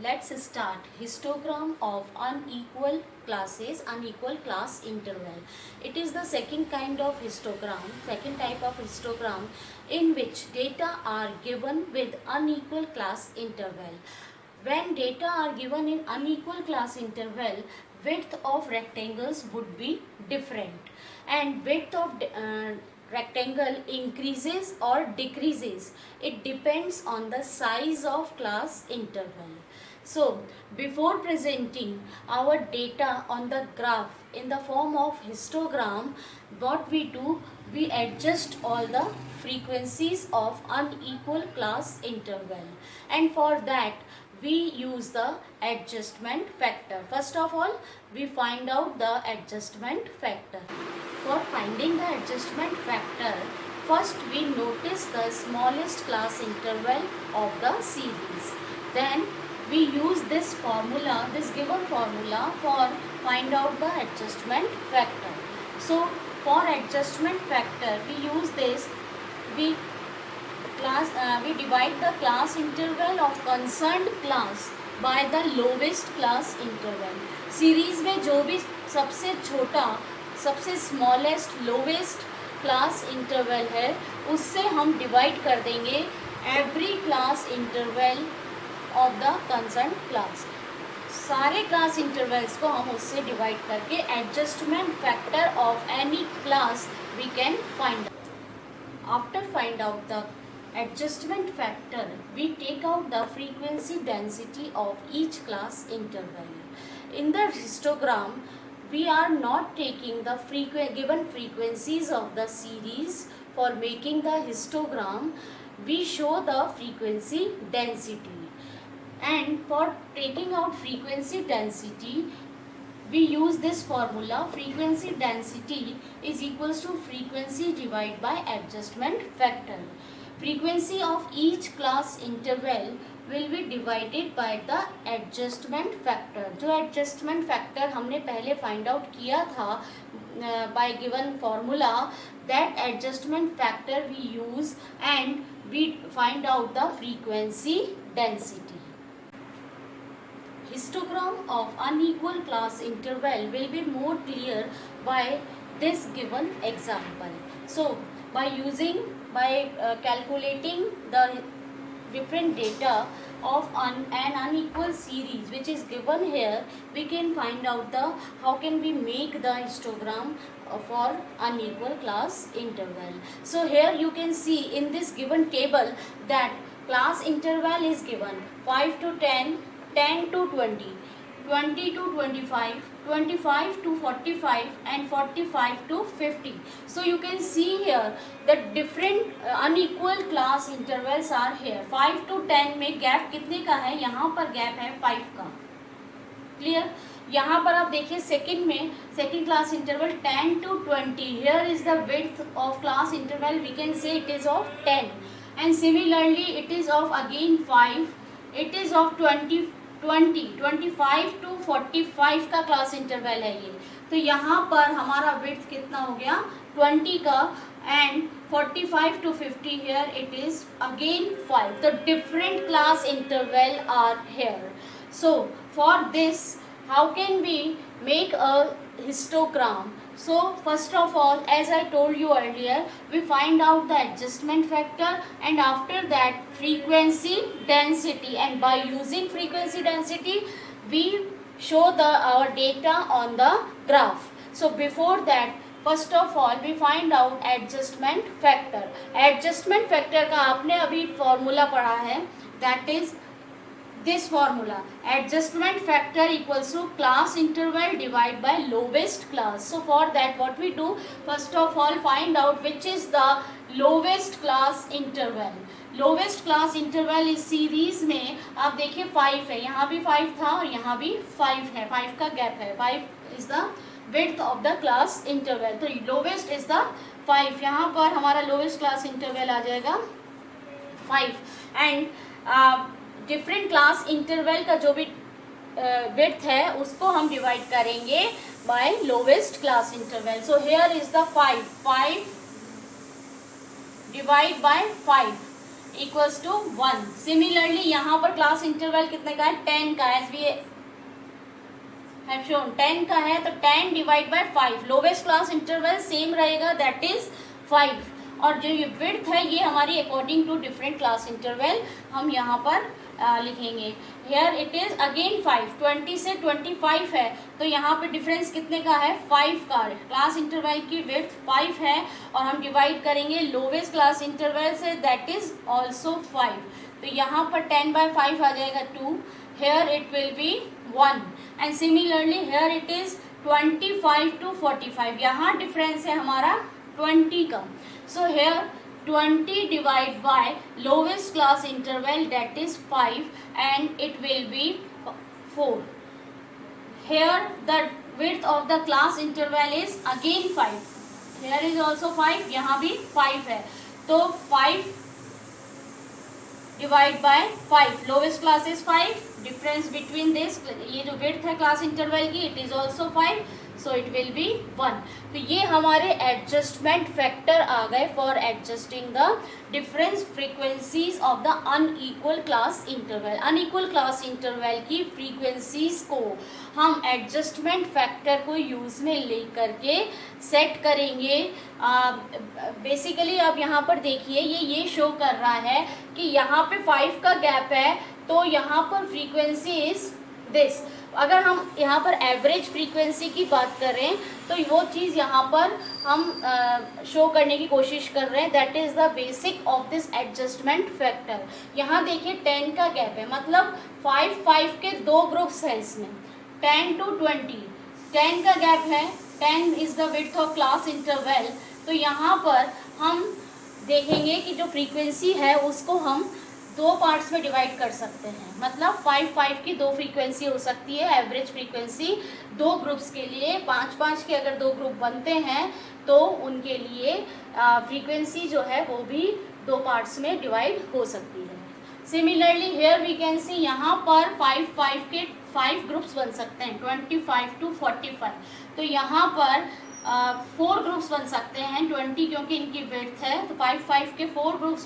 Let's start. Histogram of unequal classes, unequal class interval. It is the second kind of histogram, second type of histogram in which data are given with unequal class interval. When data are given in unequal class interval, width of rectangles would be different, and width of rectangle increases or decreases. It depends on the size of class interval. So before presenting our data on the graph in the form of histogram, what we do, we adjust all the frequencies of unequal class interval, and for that we use the adjustment factor. First of all, we find out the adjustment factor. For finding the adjustment factor, first we notice the smallest class interval of the series. Then we use this formula, this given formula, for find out the adjustment factor. So for adjustment factor, we use this. We divide the class interval of concerned class by the lowest class interval. Series में जो भी सबसे छोटा, सबसे smallest, lowest class interval है, उससे हम divide कर देंगे every class interval of the concern class. सारे क्लास इंटरवल्स को हम उससे डिवाइड करके adjustment factor of any class we can find. After find out the adjustment factor, we take out the frequency density of each class interval. In the histogram, we are not taking the given frequencies of the series. For making the histogram, we show the frequency density. And for taking out frequency density, we use this formula. Frequency density is equals to frequency divided by adjustment factor. Frequency of each class interval will be divided by the adjustment factor. जो adjustment factor हमने पहले find out किया था by given formula, that adjustment factor we use and we find out the frequency density. Histogram of unequal class interval will be more clear by this given example. So by calculating the different data of an unequal series which is given here, we can find out the how can we make the histogram for unequal class interval. So here you can see in this given table that class interval is given 5 to 10, 10 to 20, 20 to 25, 25 to 45 and 45 to 50. So you can see here that different unequal class intervals are here. 5 to 10 में gap कितने का है? यहाँ पर gap है 5 का. Clear? यहाँ पर आप देखिए सेकंड में, second class interval 10 to 20. Here is the width of class interval. We can say it is of 10. And similarly it is of again 5. It is of 20, 25 to 45 का क्लास इंटरवल है ये. तो यहाँ पर हमारा विड्थ कितना हो गया? 20 का. And 45 to 50 here it is again 5. The different class interval are here. So for this, how can we make a histogram? So first of all, as I told you earlier, we find out the adjustment factor and after that frequency density, and by using frequency density we show our data on the graph. So before that, first of all we find out adjustment factor. Adjustment factor का आपने अभी formula पढ़ा है, that is this formula. Adjustment factor equals to class interval divided by lowest class. So for that what we do, first of all find out which is the lowest class interval. Lowest class interval इस series में आप देखिए 5 है, यहाँ भी 5 था और यहाँ भी 5 है, 5 का गैप है. 5 is the width of the class interval. तो lowest is the 5. यहाँ पर हमारा lowest class interval आ जाएगा 5. एंड डिफरेंट क्लास इंटरवल का जो भी विड्थ है उसको हम डिवाइड करेंगे by lowest class interval. So here is the 5 divide by 5. Equals to 1। Similarly यहाँ पर क्लास इंटरवल कितने का है, 10 का, एज वी हैव शोन 10 का है, तो 10 divide by 5, lowest class interval same रहेगा, दैट इज 5। और जो ये विड्थ है ये हमारी according to different class interval हम यहाँ पर लिखेंगे। हेयर इट इज अगेन 5, 20 से 25 है, तो यहाँ पे डिफरेंस कितने का है, 5 का। क्लास इंटरवल की विड्थ 5 है और हम डिवाइड करेंगे लोवेस्ट क्लास इंटरवल से, दैट इज ऑल्सो 5। तो यहाँ पर 10 बाय 5 आ जाएगा 2, here it will be 1। And similarly here it is 25 to 45, यहाँ डिफरेंस है हमारा 20 का। So here 20 divided by lowest class interval, that is 5, and it will be 4. Here the width of the class interval is again 5. Here is also 5, यहाँ भी 5 है, तो 5 divide by 5, lowest class is 5, difference between this, ये जो width है class interval की, it is also 5, so it will be 1। तो ये हमारे एडजस्टमेंट फैक्टर आ गए for adjusting the difference frequencies of the unequal class interval. Unequal class interval की frequencies को हम एडजस्टमेंट फैक्टर को यूज में लेकर के सेट करेंगे। बेसिकली अब यहाँ पर देखिए ये शो कर रहा है कि यहाँ पे 5 का गैप है, तो यहाँ पर फ्रीक्वेंसी इज दिस। अगर हम यहाँ पर एवरेज फ्रीक्वेंसी की बात करें तो वो चीज़ यहाँ पर हम शो करने की कोशिश कर रहे हैं, that is the basic of this adjustment factor. यहाँ देखिए 10 का गैप है, मतलब 5 के 2 ग्रुप्स हैं इसमें, 10 टू 20, 10 का गैप है, 10 is the width of class interval. तो यहाँ पर हम देखेंगे कि जो फ्रीक्वेंसी है उसको हम 2 पार्ट्स में डिवाइड कर सकते हैं, मतलब 5 की 2 फ्रीक्वेंसी हो सकती है। एवरेज फ्रीक्वेंसी 2 ग्रुप्स के लिए, 5 के अगर 2 ग्रुप बनते हैं तो उनके लिए फ्रीक्वेंसी जो है वो भी 2 पार्ट्स में डिवाइड हो सकती है। Similarly here we can see यहाँ पर 5 के 5 ग्रुप्स बन सकते हैं, 25 टू 45। तो यहाँ पर 4 ग्रुप्स बन सकते हैं, 20 क्योंकि इनकी विड्थ है, तो 5 के 4 ग्रुप्स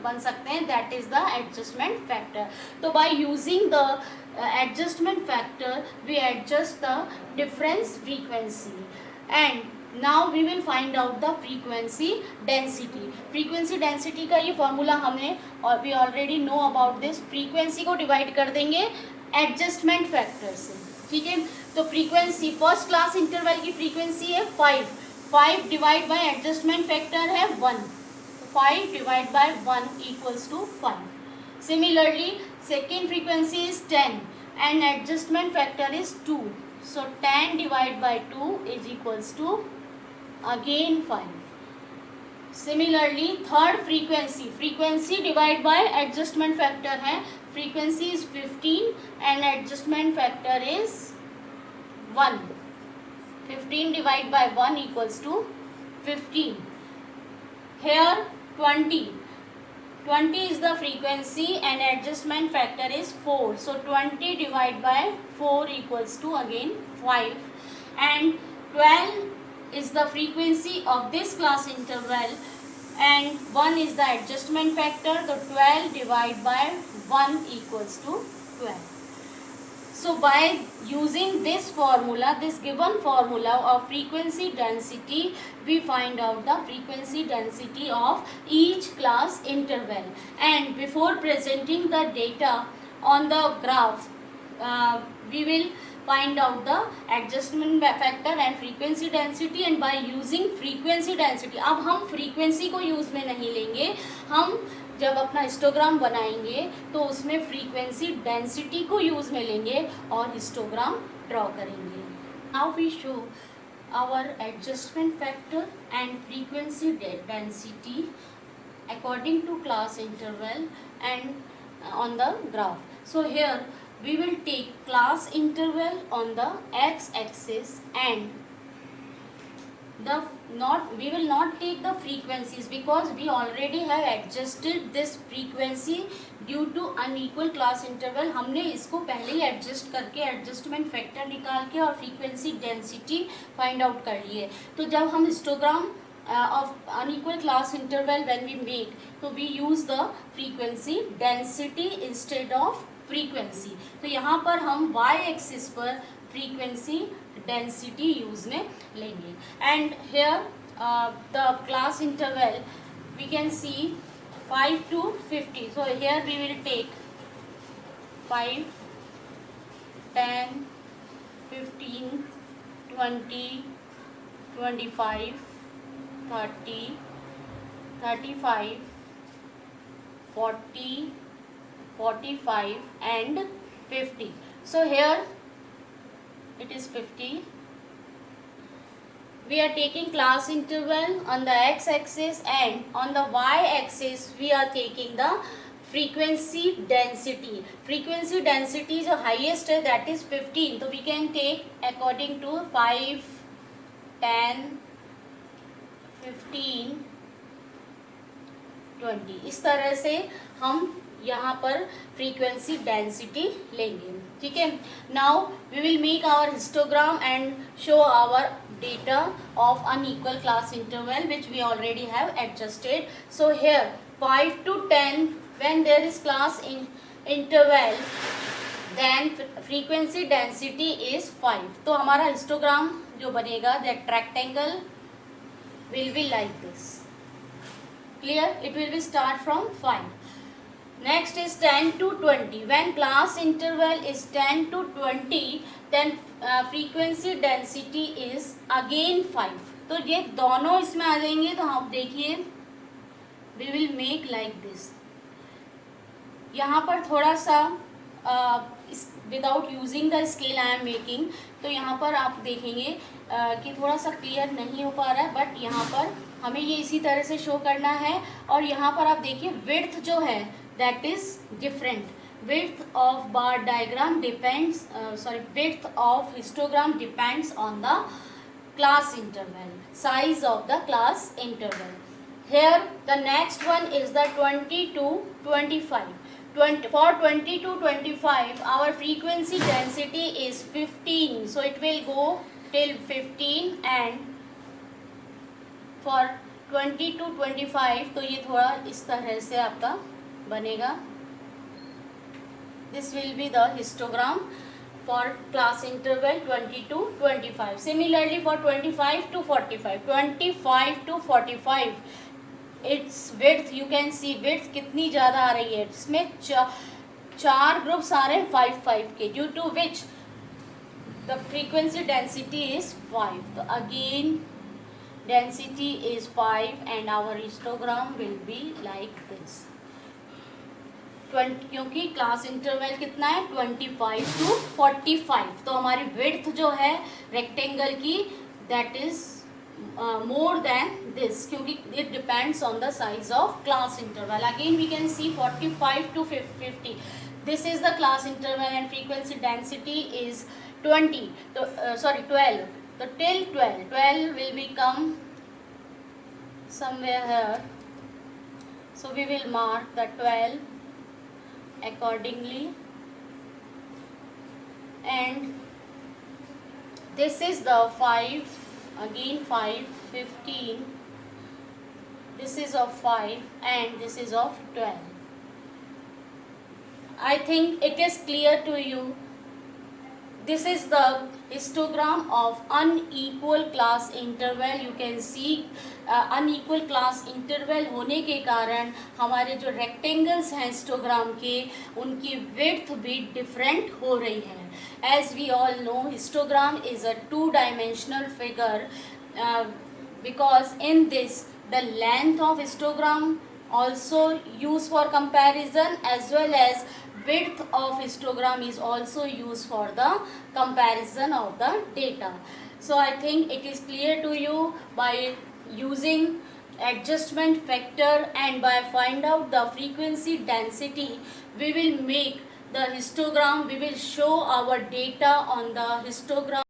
बन सकते हैं, that is the adjustment factor. तो by using the adjustment factor we adjust the difference frequency, and now we will find out the frequency density. Frequency density का ये फॉर्मूला हमें और we already know about this. Frequency को divide कर देंगे adjustment factor से, ठीक है। तो फ्रीक्वेंसी फर्स्ट क्लास इंटरवल की फ्रीक्वेंसी है 5 डिवाइड बाय एडजस्टमेंट फैक्टर है 1, 5 divide by 1 equals to 5। Similarly second frequency is 10 and adjustment factor is 2, so 10 divide by 2 is equals to again 5। Similarly third frequency divide by adjustment factor है, frequency is 15 and adjustment factor is 1, 15 divided by 1 equals to 15. Here 20 is the frequency and adjustment factor is 4. So 20 divided by 4 equals to again 5, and 12 is the frequency of this class interval and 1 is the adjustment factor. So 12 divided by 1 equals to 12. So by using this formula, this given formula of frequency density, we find out the frequency density of each class interval. And before presenting the data on the graph, we will find out the adjustment factor and frequency density, and by using frequency density, अब हम frequency को use में नहीं लेंगे, हम जब अपना histogram बनाएंगे तो उसमें फ्रीक्वेंसी डेंसिटी को यूज़ में लेंगे और हिस्टोग्राम ड्रॉ करेंगे। Now we show our adjustment factor and frequency density according to class interval and on the graph. So here we will take class interval on the x-axis and we will not take the frequencies because we already have adjusted this frequency due to unequal class interval। हमने इसको पहले ही adjust करके adjustment factor निकाल के और frequency density find out कर लिए। तो जब हम histogram of unequal class interval when we make, so we use the frequency density instead of frequency. तो यहाँ पर हम y एक्सिस पर frequency density यूज में लेंगे. And here the class interval we can see 5 to 50. So here we will take 5, 10, 15, 20, 25, 30, 35, 40, 45 and 50. So here it is 50. We are taking class interval on the x-axis, and on the y-axis we are taking the frequency density. Frequency density जो highest है that is 15. So we can take according to 5, 10, 15, 20. इस तरह से हम यहाँ पर frequency density लेंगे. ठीक है. Now we will make our histogram and show our data of unequal class interval which we already have adjusted. So here 5 to 10, when there is class interval, then frequency density is 5. तो हमारा histogram जो बनेगा, that rectangle will be like this. Clear? It will be start from 5. Next is 10 to 20. When class interval is 10 to 20, then frequency density is again 5. तो ये दोनों इसमें आ जाएंगे. तो आप देखिए, we will make like this. यहाँ पर थोड़ा सा without using the scale I am making, तो यहाँ पर आप देखेंगे कि थोड़ा सा क्लियर नहीं हो पा रहा है, बट यहाँ पर हमें ये इसी तरह से शो करना है. और यहाँ पर आप देखिए विड्थ जो है that is different. Width of bar diagram depends, width of histogram depends on the class interval, size of the class interval. Here the next one is the 20 to 25. For 20 to 25 our frequency density is 15, so it will go till 15. And for 20 to 25 तो ये थोड़ा इस तरह से आपका बनेगा. This will be the histogram for class interval 20 to 25. Similarly for 25 to 45. 25 to 45 its width, you can see width कितनी ज़्यादा आ रही है. इसमें चार ग्रुप्स आ रहे हैं 5-5 के, due to which the frequency density is 5. तो again density is 5 and our histogram will be like this. 20, क्योंकि क्लास इंटरवल कितना है 25 to 45, तो हमारी विड्थ जो है रेक्टेंगल की that is more than this, क्योंकि it depends on the size of class interval. Again we can see 45 to 50. This is the class interval and frequency density is 20. So 12. So till 12 will become somewhere here. So we will mark the 12 accordingly, and this is the 5, again 5, 15, this is of 5 and this is of 12. I think it is clear to you. This is the histogram of unequal class interval. You can see unequal class interval होने के कारण हमारे जो rectangles हैं histogram के, उनकी width भी different हो रही है. As we all know, histogram is a two-dimensional figure because in this the length of histogram also used for comparison, as well as width of histogram is also used for the comparison of the data. So I think it is clear to you. By using adjustment factor and by find out the frequency density, we will make the histogram, we will show our data on the histogram.